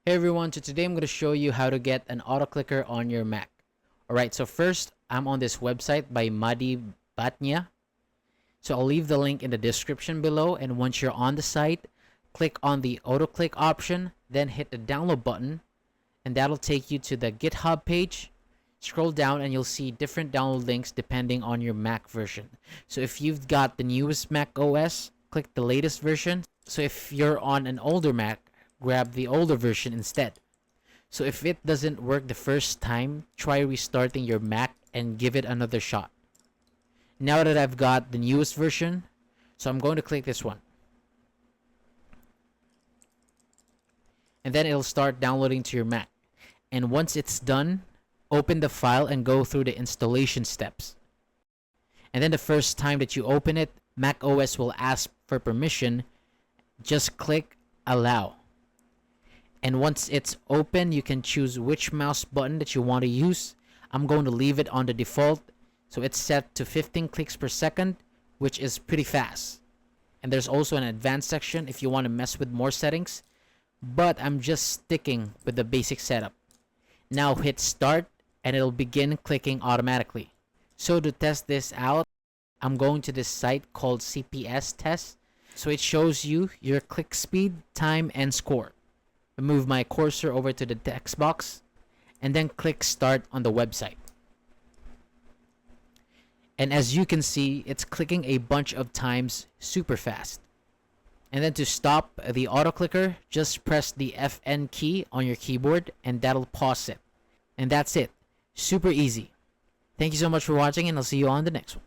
Hey everyone, so today I'm going to show you how to get an auto clicker on your Mac. Alright, so first I'm on this website by Madi Batnya. So I'll leave the link in the description below, and once you're on the site, click on the auto click option, then hit the download button, and that'll take you to the GitHub page. Scroll down and you'll see different download links depending on your Mac version. So if you've got the newest macOS, click the latest version. So if you're on an older Mac, grab the older version instead. So if it doesn't work the first time, try restarting your Mac and give it another shot. Now that I've got the newest version, so I'm going to click this one. And then it'll start downloading to your Mac. And once it's done, open the file and go through the installation steps. And then the first time that you open it, macOS will ask for permission. Just click allow. And once it's open, you can choose which mouse button that you want to use. I'm going to leave it on the default, so it's set to 15 clicks per second, which is pretty fast. And there's also an advanced section if you want to mess with more settings, but I'm just sticking with the basic setup. Now hit start and it'll begin clicking automatically. So to test this out, I'm going to this site called CPS test. So it shows you your click speed, time, and score. Move my cursor over to the text box and then click start on the website. And as you can see, it's clicking a bunch of times super fast. And then to stop the auto clicker, just press the FN key on your keyboard and that'll pause it. And that's it. Super easy. Thank you so much for watching, and I'll see you on the next one.